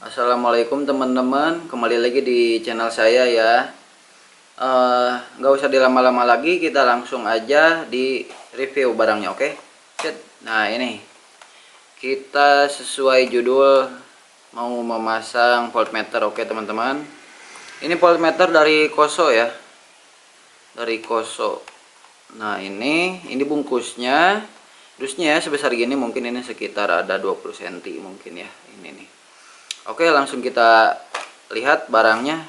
Assalamualaikum teman-teman, kembali lagi di channel saya ya. Nggak usah dilama-lama lagi, kita langsung aja di review barangnya, oke? Nah ini kita sesuai judul mau memasang voltmeter, oke teman-teman. Ini voltmeter dari Koso ya, dari Koso. Nah ini bungkusnya, dusnya ya sebesar gini, mungkin ini sekitar ada 20 cm mungkin ya, ini nih. Oke, langsung kita lihat barangnya.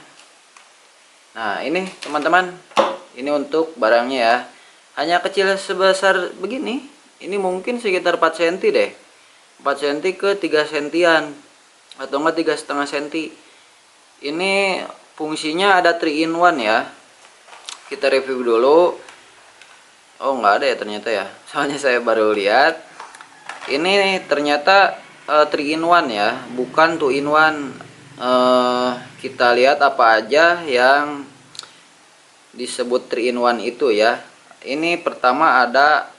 Nah ini teman-teman, ini untuk barangnya ya, hanya kecil sebesar begini. Ini mungkin sekitar 4 cm deh, 4 cm ke 3 sentian atau enggak 3,5 cm. Ini fungsinya ada 3 in 1 ya. Kita review dulu. Oh nggak ada ya ternyata ya, soalnya saya baru lihat. Ini ternyata 3 in 1 ya, bukan 2 in 1. Kita lihat apa aja yang disebut 3 in 1 itu ya. Ini pertama ada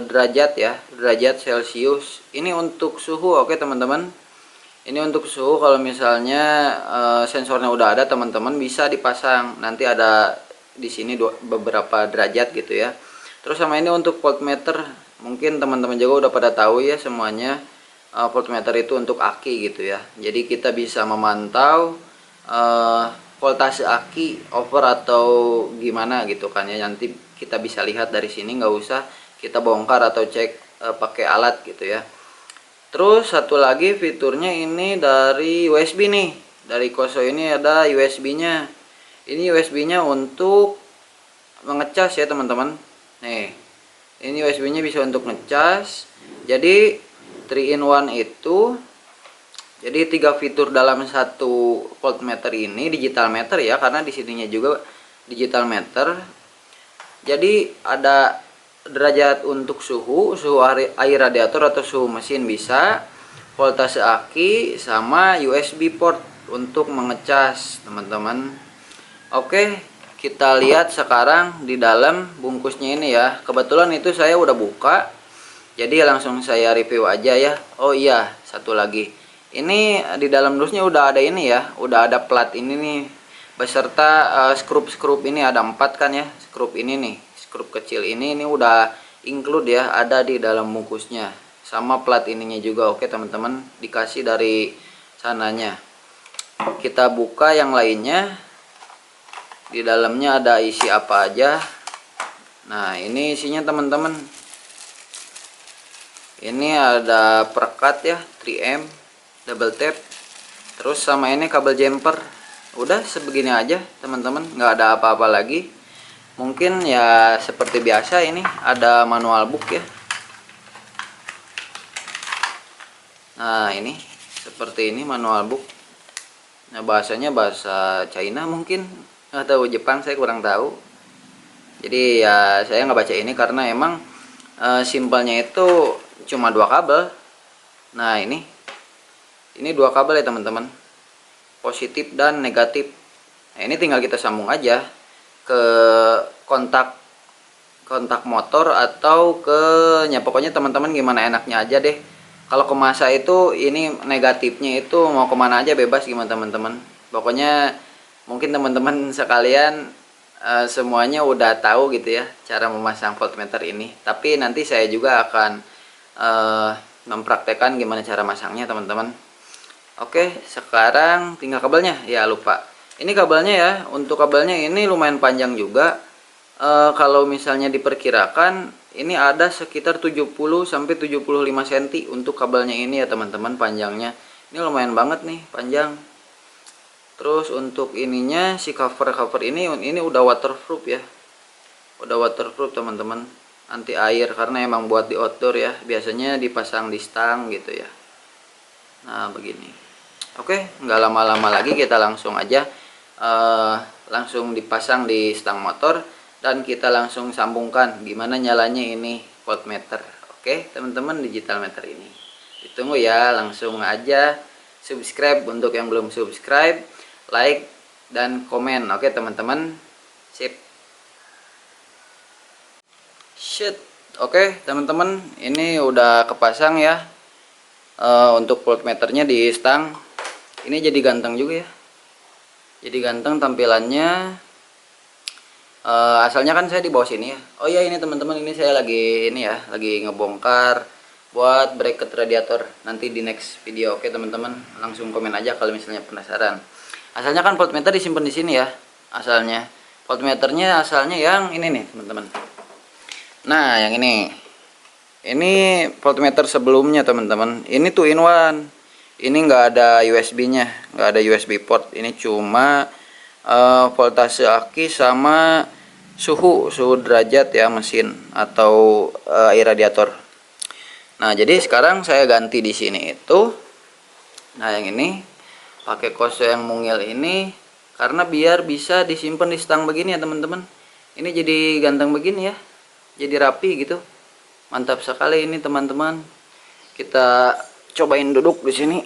derajat ya, derajat Celcius. Ini untuk suhu, oke teman-teman. Ini untuk suhu, kalau misalnya sensornya udah ada, teman-teman bisa dipasang. Nanti ada di sini beberapa derajat gitu ya. Terus sama ini untuk voltmeter, mungkin teman-teman juga udah pada tahu ya semuanya. Voltmeter itu untuk aki gitu ya, jadi kita bisa memantau voltase aki over atau gimana gitu kan ya. Nanti kita bisa lihat dari sini, nggak usah kita bongkar atau cek pakai alat gitu ya. Terus satu lagi fiturnya ini dari USB nih, dari Koso ini ada USB nya. Ini USB nya untuk mengecas ya teman-teman. Nih ini USB nya bisa untuk ngecas. Jadi 3 in 1 itu, jadi 3 fitur dalam satu voltmeter ini, digital meter ya, karena di sininya juga digital meter. Jadi ada derajat untuk suhu air radiator atau suhu mesin bisa, voltase aki, sama USB port untuk mengecas teman-teman. Oke, kita lihat sekarang di dalam bungkusnya ini ya. Kebetulan itu saya udah buka, jadi langsung saya review aja ya. Oh iya, satu lagi, ini di dalam dusnya udah ada ini ya, udah ada plat ini nih, beserta skrup ini ada 4 kan ya. Skrup ini nih, skrup kecil ini udah include ya, ada di dalam bungkusnya, sama plat ininya juga. Oke teman-teman, dikasih dari sananya. Kita buka yang lainnya, di dalamnya ada isi apa aja. Nah ini isinya teman-teman. Ini ada perekat ya, 3M double tap, terus sama ini kabel jumper. Udah sebegini aja teman-teman, nggak ada apa-apa lagi. Mungkin ya seperti biasa, ini ada manual book ya. Nah ini seperti ini manual book. Nah bahasanya bahasa China mungkin, atau Jepang, saya kurang tahu. Jadi ya saya nggak baca ini karena emang simpelnya itu cuma 2 kabel. Nah ini 2 kabel ya teman-teman, positif dan negatif. Nah ini tinggal kita sambung aja ke kontak motor atau ke, ya pokoknya teman-teman gimana enaknya aja deh. Kalau ke masa itu, ini negatifnya itu mau kemana aja bebas gimana teman-teman. Pokoknya mungkin teman-teman sekalian semuanya udah tahu gitu ya cara memasang voltmeter ini. Tapi nanti saya juga akan mempraktekkan gimana cara masangnya teman-teman. Oke, sekarang tinggal kabelnya. Ya lupa, ini kabelnya ya. Untuk kabelnya ini lumayan panjang juga. Kalau misalnya diperkirakan ini ada sekitar 70 sampai 75 cm untuk kabelnya ini ya teman-teman, panjangnya. Ini lumayan banget nih panjang. Terus untuk ininya, si cover ini udah waterproof ya. Udah waterproof teman-teman, anti air, karena emang buat di outdoor ya. Biasanya dipasang di stang gitu ya. Nah begini. Oke, nggak lama-lama lagi, kita langsung aja langsung dipasang di stang motor, dan kita langsung sambungkan gimana nyalanya ini voltmeter. Oke teman-teman, digital meter ini ditunggu ya. Langsung aja subscribe untuk yang belum subscribe, like dan komen. Oke teman-teman, sip. Oke teman-teman, ini udah kepasang ya untuk voltmeternya di stang. Ini jadi ganteng juga ya, jadi ganteng tampilannya. Asalnya kan saya di bawah sini ya. Oh iya, ini teman-teman, ini saya lagi ini ya, lagi ngebongkar buat bracket radiator nanti di next video. Oke teman-teman, langsung komen aja kalau misalnya penasaran. Asalnya kan voltmeter disimpan di sini ya, asalnya voltmeternya asalnya yang ini nih teman-teman. Nah yang ini voltmeter sebelumnya teman-teman, ini 2 in 1. Ini nggak ada USB nya, nggak ada USB port, ini cuma voltase aki sama suhu derajat ya mesin atau air radiator. Nah jadi sekarang saya ganti di sini itu, nah yang ini pakai kose yang mungil ini karena biar bisa disimpan di stang begini ya teman-teman. Ini jadi ganteng begini ya, jadi rapi gitu, mantap sekali ini teman-teman. Kita cobain duduk di sini.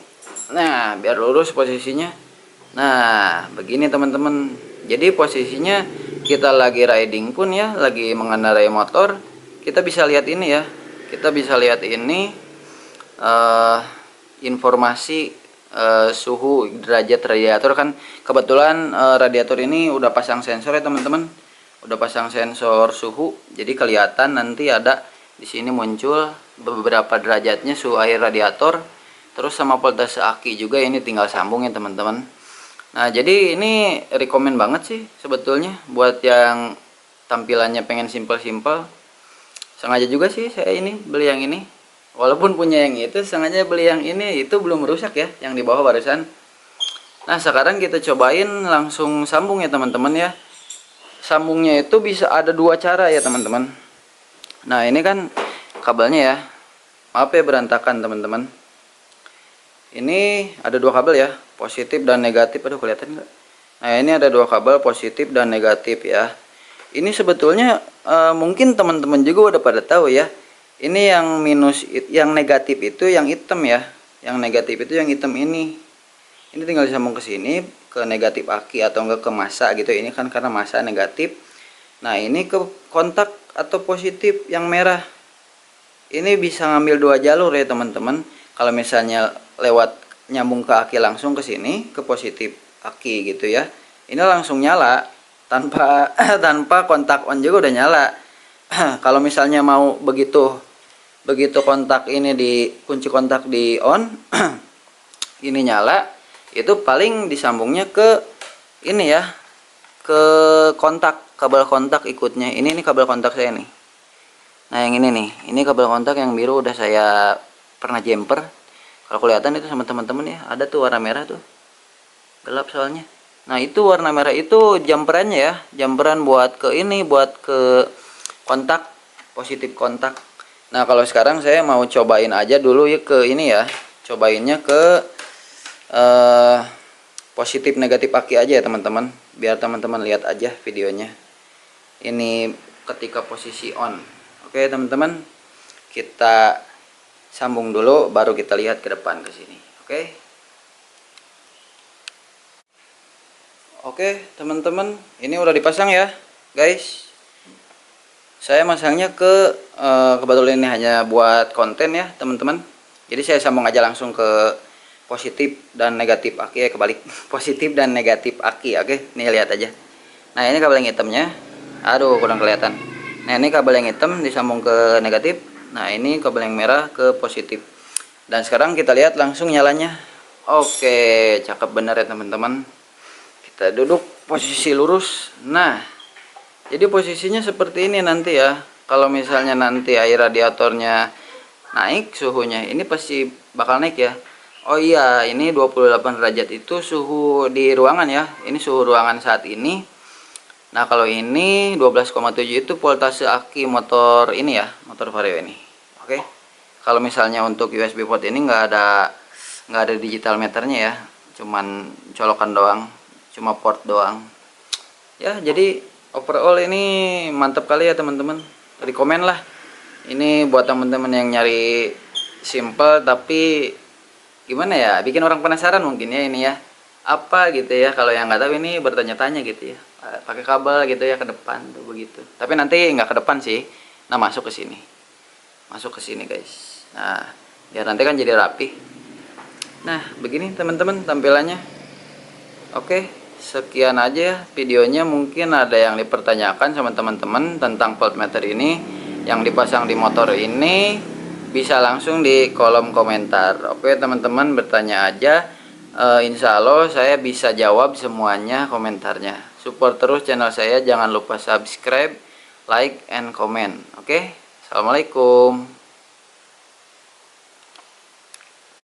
Nah biar lurus posisinya. Nah begini teman-teman, jadi posisinya kita lagi riding pun ya, lagi mengendarai motor, kita bisa lihat ini ya, kita bisa lihat ini informasi suhu derajat radiator. Kan kebetulan radiator ini udah pasang sensor ya teman-teman, udah pasang sensor suhu, jadi kelihatan nanti ada di sini muncul beberapa derajatnya suhu air radiator, terus sama voltase aki juga. Ini tinggal sambung ya teman-teman. Nah jadi ini rekomen banget sih sebetulnya buat yang tampilannya pengen simple-simple. Sengaja juga sih saya ini beli yang ini, walaupun punya yang itu sengaja beli yang ini, itu belum rusak ya yang di bawah barusan. Nah sekarang kita cobain langsung sambung ya teman-teman ya. Sambungnya itu bisa ada 2 cara ya teman-teman. Nah ini kan kabelnya ya, maaf ya berantakan teman-teman. Ini ada 2 kabel ya, positif dan negatif. Aduh kelihatan nggak? Nah ini ada 2 kabel positif dan negatif ya. Ini sebetulnya mungkin teman-teman juga udah pada tahu ya. Ini yang minus, yang negatif itu yang hitam ya. Yang negatif itu yang hitam ini. Ini tinggal disambung ke sini, ke negatif aki atau enggak ke massa gitu. Ini kan karena massa negatif. Nah ini ke kontak atau positif yang merah. Ini bisa ngambil 2 jalur ya teman-teman. Kalau misalnya lewat nyambung ke aki langsung ke sini, ke positif aki gitu ya, ini langsung nyala tanpa tanpa kontak on juga udah nyala. Kalau misalnya mau begitu kontak ini di kunci kontak di on ini nyala, itu paling disambungnya ke ini ya, ke kontak, kabel kontak ikutnya. Ini kabel kontak saya nih. Nah yang ini nih, ini kabel kontak yang biru udah saya pernah jumper. Kalau kelihatan itu sama teman-teman ya, ada tuh warna merah tuh, gelap soalnya. Nah itu warna merah itu jumperannya ya, jumperan buat ke ini, buat ke kontak, positif kontak. Nah kalau sekarang saya mau cobain aja dulu ya ke ini ya, cobainnya ke positif negatif aki aja ya teman-teman, biar teman-teman lihat aja videonya. Ini ketika posisi on. Oke teman-teman, kita sambung dulu baru kita lihat ke depan ke sini. Oke teman-teman, ini udah dipasang ya guys. Saya masangnya ke kebetulan ini hanya buat konten ya teman-teman, jadi saya sambung aja langsung ke positif dan negatif aki ya, kebalik. Positif dan negatif aki. Oke nih lihat aja. Nah ini kabel yang hitamnya, aduh kurang kelihatan. Nah ini kabel yang hitam disambung ke negatif. Nah ini kabel yang merah ke positif. Dan sekarang kita lihat langsung nyalanya. Oke cakep bener ya teman-teman. Kita duduk posisi lurus. Nah jadi posisinya seperti ini nanti ya. Kalau misalnya nanti air radiatornya naik suhunya, ini pasti bakal naik ya. Oh iya, ini 28 derajat itu suhu di ruangan ya. Ini suhu ruangan saat ini. Nah kalau ini 12,7 itu voltase aki motor ini ya, motor Vario ini. Oke. Kalau misalnya untuk USB port ini nggak ada digital meternya ya, cuman colokan doang, cuma port doang. Ya jadi overall ini mantap kali ya teman-teman. Rekomen lah. Ini buat teman-teman yang nyari simple tapi gimana ya, bikin orang penasaran mungkin ya ini ya. Apa gitu ya, kalau yang nggak tahu ini bertanya-tanya gitu ya. Pakai kabel gitu ya ke depan tuh begitu. Tapi nanti nggak ke depan sih. Nah, masuk ke sini. Masuk ke sini, guys. Nah, biar nanti kan jadi rapi. Nah, begini teman-teman tampilannya. Oke, sekian aja ya videonya. Mungkin ada yang dipertanyakan sama teman-teman tentang voltmeter ini yang dipasang di motor ini, bisa langsung di kolom komentar. Oke teman-teman, bertanya aja. Insya Allah saya bisa jawab semuanya komentarnya. Support terus channel saya, jangan lupa subscribe, like, and comment. Oke, assalamualaikum.